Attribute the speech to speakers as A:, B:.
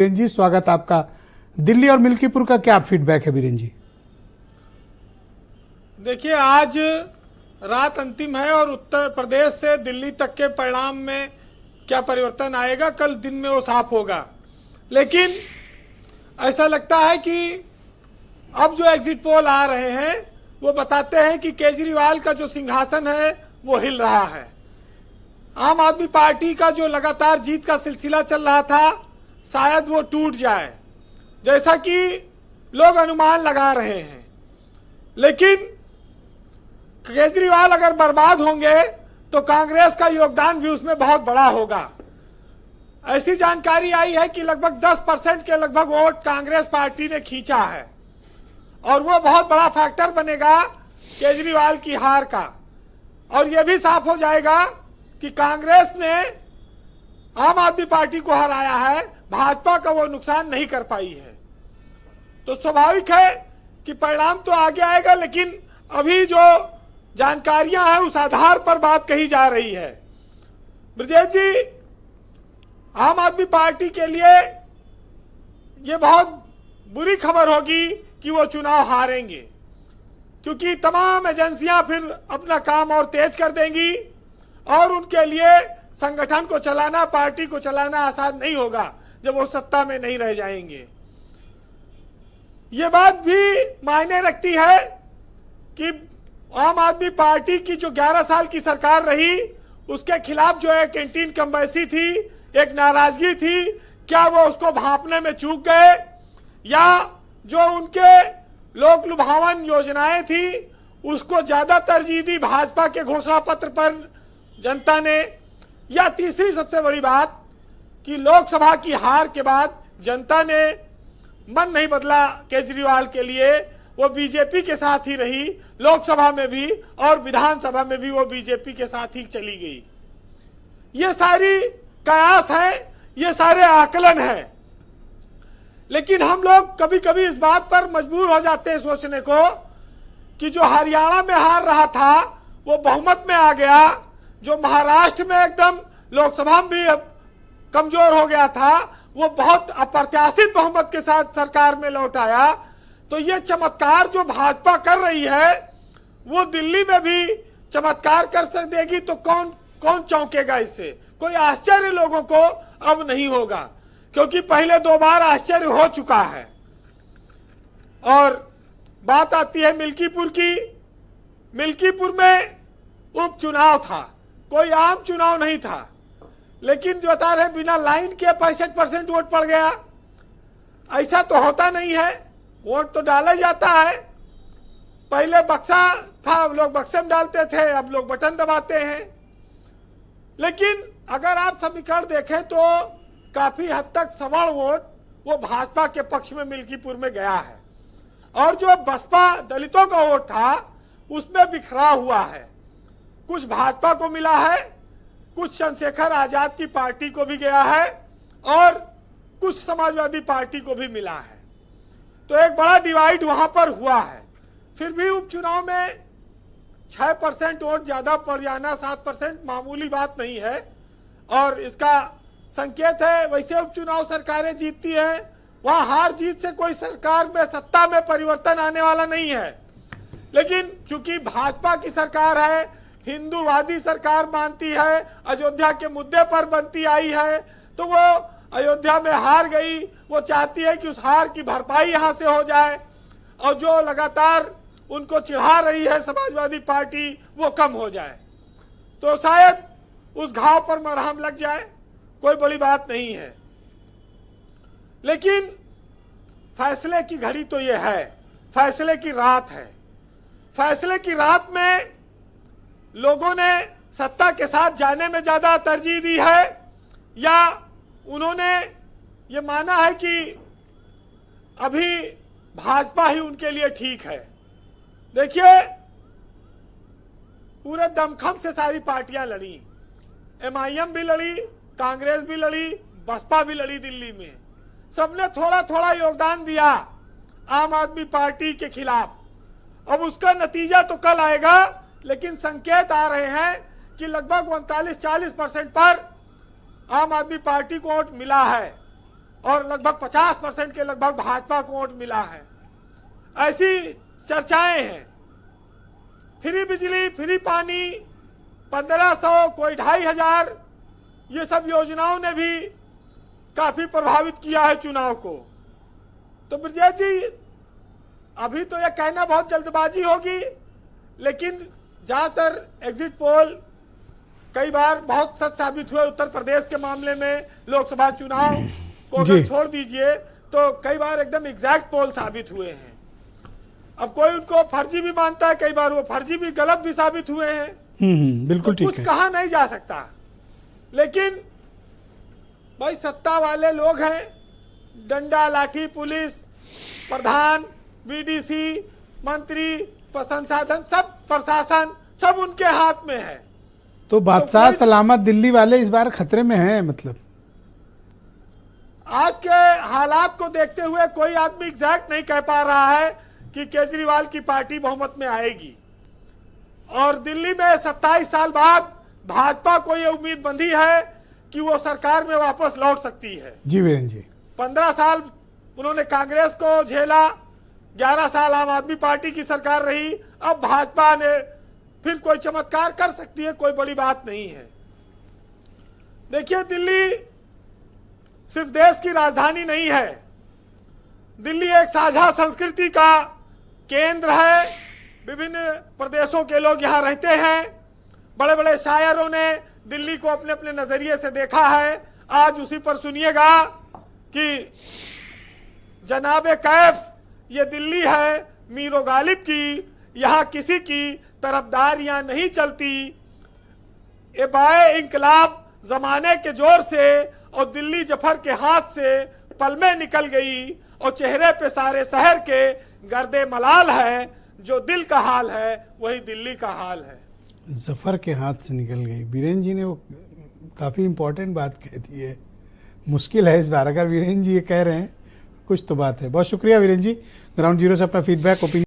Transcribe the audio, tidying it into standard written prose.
A: बीरेन जी, स्वागत आपका। दिल्ली और मिल्कीपुर का क्या फीडबैक है बीरेन जी?
B: देखिए, आज रात अंतिम है और उत्तर प्रदेश से दिल्ली तक के परिणाम में क्या परिवर्तन आएगा कल दिन में वो साफ होगा। लेकिन ऐसा लगता है कि अब जो एग्जिट पोल आ रहे हैं वो बताते हैं कि केजरीवाल का जो सिंहासन है वो हिल रहा है। आम आदमी पार्टी का जो लगातार जीत का सिलसिला चल रहा था शायद वो टूट जाए, जैसा कि लोग अनुमान लगा रहे हैं। लेकिन केजरीवाल अगर बर्बाद होंगे तो कांग्रेस का योगदान भी उसमें बहुत बड़ा होगा। ऐसी जानकारी आई है कि लगभग 10% के लगभग वोट कांग्रेस पार्टी ने खींचा है और वो बहुत बड़ा फैक्टर बनेगा केजरीवाल की हार का। और यह भी साफ हो जाएगा कि कांग्रेस ने आम आदमी पार्टी को हराया है, भाजपा का वो नुकसान नहीं कर पाई है। तो स्वाभाविक है कि परिणाम तो आगे आएगा, लेकिन अभी जो जानकारियां हैं उस आधार पर बात कही जा रही है। ब्रजेश जी, आम आदमी पार्टी के लिए ये बहुत बुरी खबर होगी कि वो चुनाव हारेंगे, क्योंकि तमाम एजेंसियां फिर अपना काम और तेज कर देंगी और उनके लिए संगठन को चलाना, पार्टी को चलाना आसान नहीं होगा जब वो सत्ता में नहीं रह जाएंगे। ये बात भी मायने रखती है कि आम आदमी पार्टी की जो 11 साल की सरकार रही उसके खिलाफ जो एक कैंटीन कमबैसी थी, एक नाराजगी थी, क्या वो उसको भांपने में चूक गए, या जो उनके लोक लुभावन योजनाएं थी उसको ज्यादा तरजीह दी भाजपा के घोषणा पत्र पर जनता ने, या तीसरी सबसे बड़ी बात कि लोकसभा की हार के बाद जनता ने मन नहीं बदला केजरीवाल के लिए, वो बीजेपी के साथ ही रही, लोकसभा में भी और विधानसभा में भी वो बीजेपी के साथ ही चली गई। ये सारी कयास है, ये सारे आकलन है। लेकिन हम लोग कभी कभी इस बात पर मजबूर हो जाते हैं सोचने को कि जो हरियाणा में हार रहा था वो बहुमत में आ गया, जो महाराष्ट्र में एकदम लोकसभा में भी कमजोर हो गया था वो बहुत अप्रत्याशित बहुमत के साथ सरकार में लौट आया। तो ये चमत्कार जो भाजपा कर रही है वो दिल्ली में भी चमत्कार कर देगी, तो कौन कौन चौंकेगा इससे? कोई आश्चर्य लोगों को अब नहीं होगा, क्योंकि पहले 2 बार आश्चर्य हो चुका है। और बात आती है मिल्कीपुर की। मिल्कीपुर में उपचुनाव था, कोई आम चुनाव नहीं था, लेकिन जो बता रहे बिना लाइन के 65% वोट पड़ गया। ऐसा तो होता नहीं है, वोट तो डाला जाता है। पहले बक्सा था, अब लोग बक्से में डालते थे, अब लोग बटन दबाते हैं। लेकिन अगर आप समीकरण देखें तो काफी हद तक सवर्ण वोट वो भाजपा के पक्ष में मिल्कीपुर में गया है, और जो बसपा दलितों का वोट था उसमें बिखरा हुआ है। कुछ भाजपा को मिला है, कुछ चंद्रशेखर आजाद की पार्टी को भी गया है और कुछ समाजवादी पार्टी को भी मिला है। तो एक बड़ा डिवाइड वहां पर हुआ है। फिर भी उपचुनाव में 6% वोट ज्यादा पड़ जाना, 7% मामूली बात नहीं है और इसका संकेत है। वैसे उपचुनाव सरकारें जीतती हैं, वहां हार जीत से कोई सरकार में सत्ता में परिवर्तन आने वाला नहीं है। लेकिन चूंकि भाजपा की सरकार है, हिंदूवादी सरकार मानती है, अयोध्या के मुद्दे पर बनती आई है, तो वो अयोध्या में हार गई, वो चाहती है कि उस हार की भरपाई यहां से हो जाए, और जो लगातार उनको चिढ़ा रही है समाजवादी पार्टी वो कम हो जाए, तो शायद उस घाव पर मरहम लग जाए। कोई बड़ी बात नहीं है। लेकिन फैसले की घड़ी तो ये है, फैसले की रात है। फैसले की रात में लोगों ने सत्ता के साथ जाने में ज्यादा तरजीह दी है, या उन्होंने ये माना है कि अभी भाजपा ही उनके लिए ठीक है। देखिए, पूरे दमखम से सारी पार्टियां लड़ी, MIM भी लड़ी, कांग्रेस भी लड़ी, बसपा भी लड़ी दिल्ली में। सबने थोड़ा थोड़ा योगदान दिया आम आदमी पार्टी के खिलाफ। अब उसका नतीजा तो कल आएगा, लेकिन संकेत आ रहे हैं कि लगभग 39-40% पर आम आदमी पार्टी को वोट मिला है। और लगभग 50% के लगभग भाजपा को वोट मिला है। ऐसी चर्चाएं हैं। फ्री बिजली, फ्री पानी, 1500, कोई 2500, ये सब योजनाओं ने भी काफी प्रभावित किया है चुनाव को। तो ब्रजेश जी, अभी तो यह कहना बहुत जल्दबाजी होगी, लेकिन ज्यादातर एग्जिट पोल कई बार बहुत सच साबित हुए। उत्तर प्रदेश के मामले में लोकसभा चुनाव को अगर छोड़ दीजिए तो कई बार एकदम एग्जैक्ट पोल साबित हुए हैं। अब कोई उनको फर्जी भी मानता है, कई बार वो फर्जी भी, गलत भी साबित हुए हैं।
A: बिल्कुल ठीक है।
B: कुछ कहा नहीं जा सकता, लेकिन भाई सत्ता वाले लोग हैं, डंडा लाठी पुलिस, प्रधान, बीडीसी, मंत्री, संसाधन, सब प्रशासन सब उनके हाथ में है।
A: तो बादशाह सलामत दिल्ली वाले इस बार खतरे में हैं। मतलब
B: आज के हालात को देखते हुए कोई आदमी एग्जैक्ट नहीं कह पा रहा है कि केजरीवाल की पार्टी बहुमत में आएगी। और दिल्ली में 27 साल बाद भाजपा को यह उम्मीद बंधी है कि वो सरकार में वापस लौट सकती है।
A: जी वीरेंद्र जी,
B: 15 साल उन्होंने कांग्रेस को झेला, 11 साल आम आदमी पार्टी की सरकार रही। अब भाजपा ने फिर कोई चमत्कार कर सकती है, कोई बड़ी बात नहीं है। देखिए, दिल्ली सिर्फ देश की राजधानी नहीं है, दिल्ली एक साझा संस्कृति का केंद्र है। विभिन्न प्रदेशों के लोग यहाँ रहते हैं। बड़े बड़े शायरों ने दिल्ली को अपने अपने नजरिए से देखा है। आज उसी पर सुनिएगा कि जनाबे कैफ ये दिल्ली है मीरो गालिब की, यहाँ किसी की तरफदारियां नहीं चलती। ये बाए इंकलाब जमाने के जोर से और दिल्ली जफर के हाथ से पल में निकल गई, और चेहरे पे सारे शहर के गर्दे मलाल है। जो दिल का हाल है वही दिल्ली का हाल है।
A: जफर के हाथ से निकल गई, वीरेंद्र जी ने वो काफ़ी इंपॉर्टेंट बात कह दी है। मुश्किल है इस बार, अगर वीरेंद्र जी ये कह रहे हैं कुछ तो बात है। बहुत शुक्रिया वीरेंद्र जी, ग्राउंड जीरो से अपना फीडबैक ओपिनियन